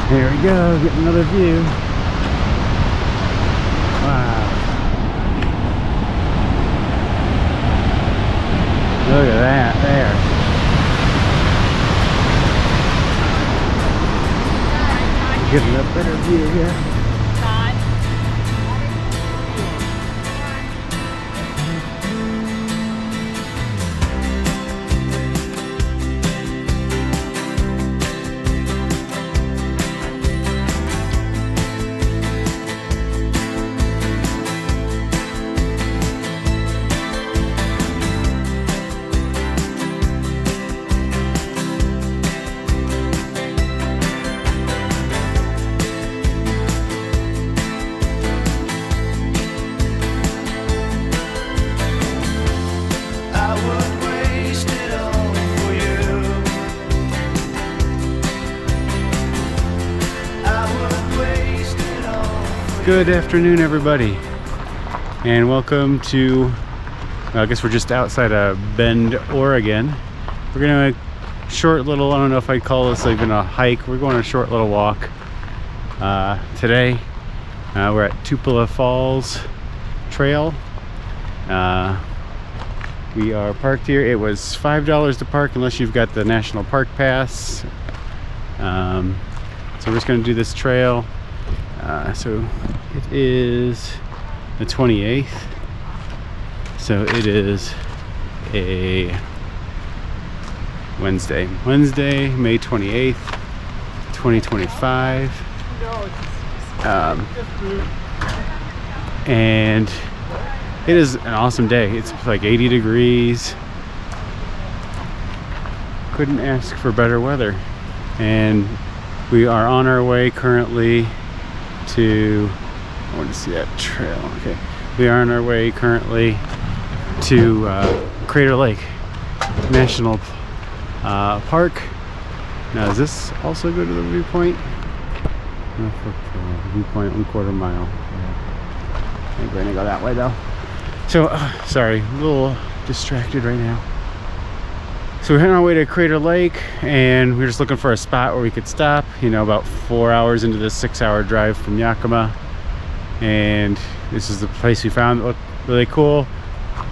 Here we go, get another view. Wow. Look at that there. Getting a better view here. Good afternoon, everybody, and welcome to, I guess we're just outside of Bend, Oregon. We're gonna short little, I don't know if I'd call this even a hike. We're going on a short little walk today. We're at Tumalo Falls Trail. We are parked here. It was $5 to park unless you've got the National Park Pass. So we're just gonna do this trail. So it is the 28th, so it is a Wednesday, May 28th, 2025, and it is an awesome day. It's like 80 degrees. Couldn't ask for better weather, and we are on our way currently to, I want to see that trail. Okay, we are on our way currently to Crater Lake National Park. Now, does this also go to the viewpoint? No, viewpoint 1/4 mile. I think we're gonna go that way though. So, sorry, a little distracted right now. So we're heading our way to Crater Lake, and we're just looking for a spot where we could stop. You know, about 4 hours into this 6-hour drive from Yakima, and this is the place we found. It looked really cool.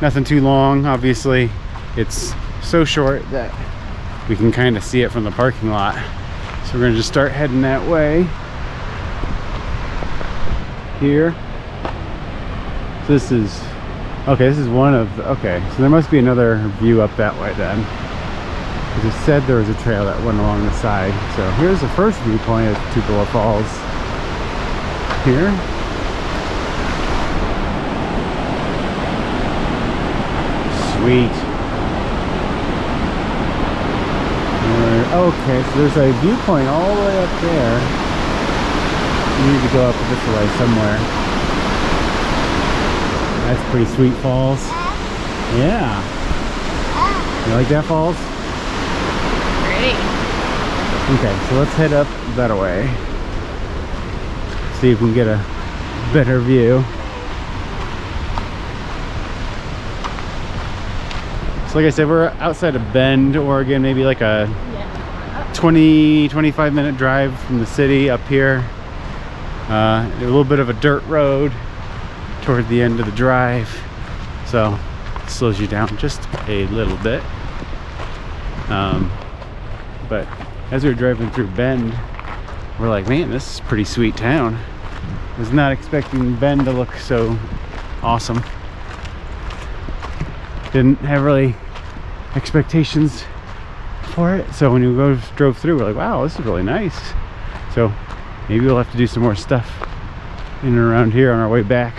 Nothing too long, obviously. It's so short that we can kind of see it from the parking lot. So we're gonna just start heading that way here. So this is, okay, this is one of the, okay, so there must be another view up that way then. It said there was a trail that went along the side. So here's the first viewpoint of Tumalo Falls here. Sweet. Okay, so there's a viewpoint all the way up there. You need to go up this way somewhere. That's pretty sweet falls. Yeah. You like that falls? Okay, so let's head up that way. See if we can get a better view. So like I said, we're outside of Bend, Oregon, maybe like a 20-25 minute drive from the city up here. A little bit of a dirt road toward the end of the drive, so it slows you down just a little bit. But as we were driving through Bend, we're like, man, this is a pretty sweet town. I was not expecting Bend to look so awesome. Didn't have really expectations for it. So when we drove through, we're like, wow, this is really nice. So maybe we'll have to do some more stuff in and around here on our way back.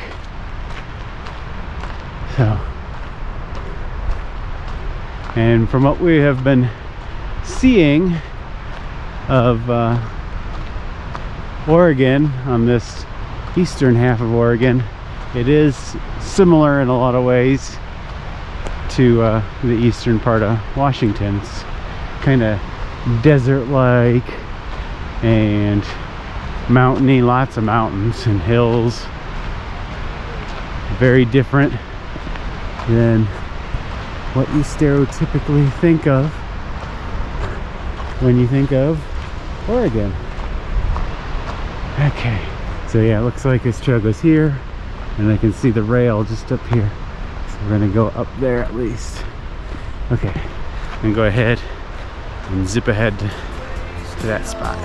So, and from what we have been seeing of Oregon, on this eastern half of Oregon, it is similar in a lot of ways to the eastern part of Washington. It's kind of desert-like and mountainy, lots of mountains and hills. Very different than what you stereotypically think of when you think of Oregon. Okay, so yeah, it looks like this trail goes here, and I can see the rail just up here. So we're gonna go up there at least. Okay, I'm gonna go ahead and zip ahead to that spot.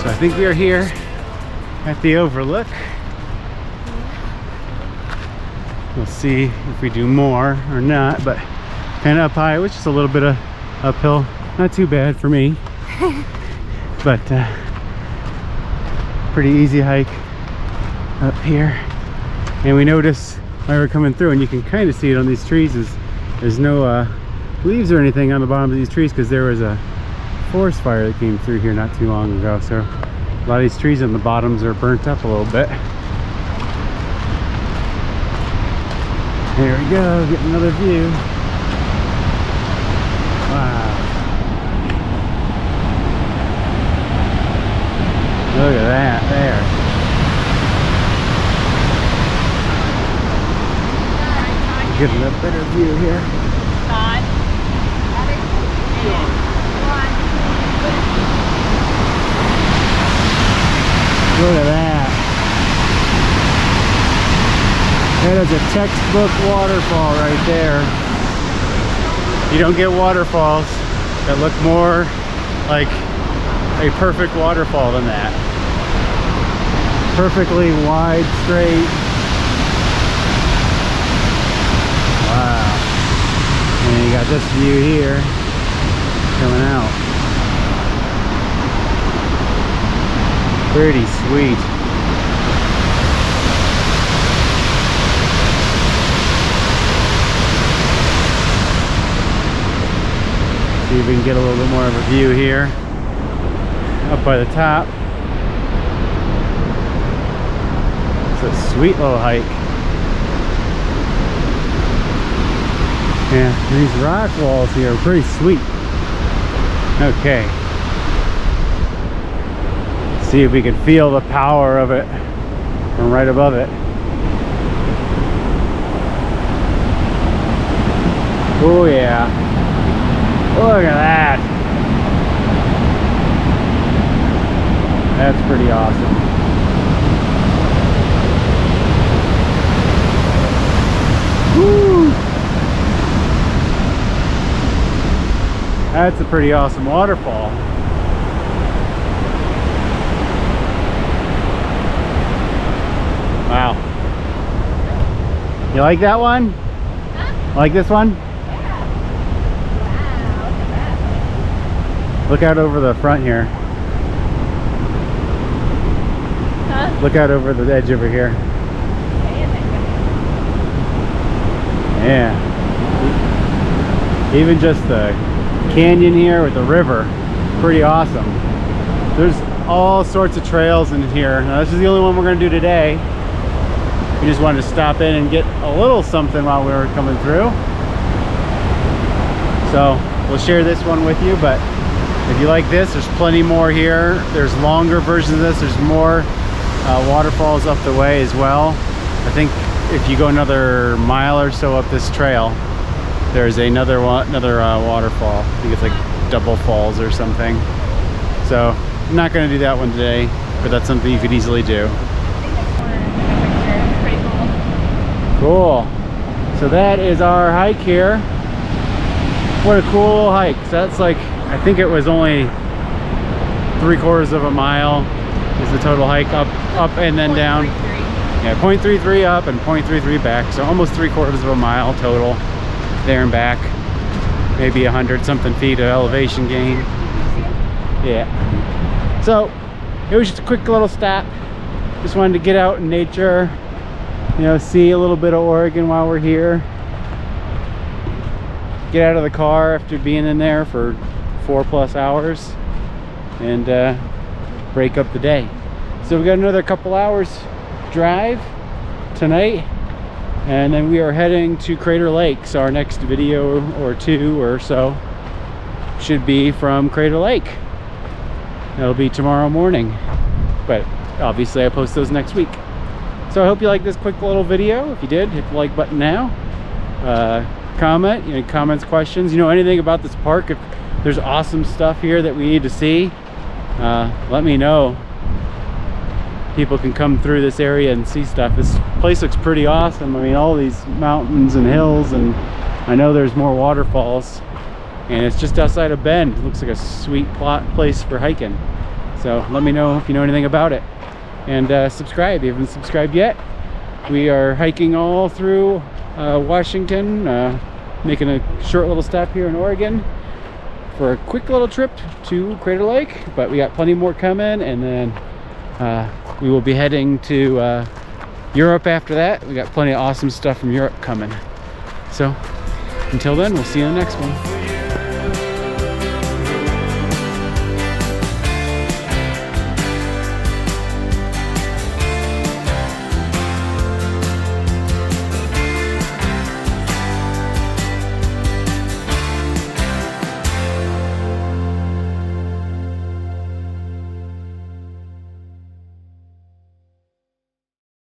I think we are here at the overlook. We'll see if we do more or not, but kind of up high, which is a little bit of uphill. Not too bad for me, but pretty easy hike up here. And we notice while we're coming through, and you can kind of see it on these trees, is there's no leaves or anything on the bottom of these trees because there was a forest fire that came through here not too long ago. So a lot of these trees on the bottoms are burnt up a little bit. There we go, get another view. Wow. Look at that there. Getting a better view here. Look at that. That is a textbook waterfall right there. You don't get waterfalls that look more like a perfect waterfall than that. Perfectly wide, straight. Wow. And you got this view here coming out. Pretty sweet. See if we can get a little bit more of a view here up by the top. It's a sweet little hike. Yeah, these rock walls here are pretty sweet. Okay. See if we can feel the power of it from right above it. Oh yeah. Look at that. That's pretty awesome. Woo! That's a pretty awesome waterfall. Wow. You like that one? Huh? Like this one? Yeah. Wow, look at that. Look out over the front here. Huh? Look out over the edge over here. Yeah. Even just the canyon here with the river, pretty awesome. There's all sorts of trails in here. Now, this is the only one we're going to do today. We just wanted to stop in and get a little something while we were coming through. So we'll share this one with you, but if you like this, there's plenty more here. There's longer versions of this. There's more waterfalls up the way as well. I think if you go another mile or so up this trail, there's another waterfall. I think it's like Double Falls or something. So I'm not going to do that one today, but that's something you could easily do. Cool. So that is our hike here. What a cool little hike. So that's like, I think it was only 3/4 of a mile is the total hike up and then down. Yeah, 0.33 up and 0.33 back. So almost 3/4 of a mile total there and back. Maybe 100 something feet of elevation gain. Yeah. So it was just a quick little stop. Just wanted to get out in nature. You know, see a little bit of Oregon while we're here. Get out of the car after being in there for 4+ hours. and break up the day. So we got another couple hours drive tonight, and then we are heading to Crater Lake. So our next video or two or so should be from Crater Lake. That'll be tomorrow morning, but obviously I post those next week. So I hope you like this quick little video. If you did, hit the like button now. Comment, comments, questions, anything about this park. If there's awesome stuff here that we need to see, let me know. People can come through this area and see stuff. This place looks pretty awesome. I mean, all these mountains and hills, and I know there's more waterfalls, and it's just outside of Bend. It looks like a sweet place for hiking. So let me know if you know anything about it, and subscribe if you haven't subscribed yet. We are hiking all through Washington, making a short little stop here in Oregon for a quick little trip to Crater Lake, but we got plenty more coming, and then we will be heading to Europe after that. We got plenty of awesome stuff from Europe coming. So until then, we'll see you in the next one.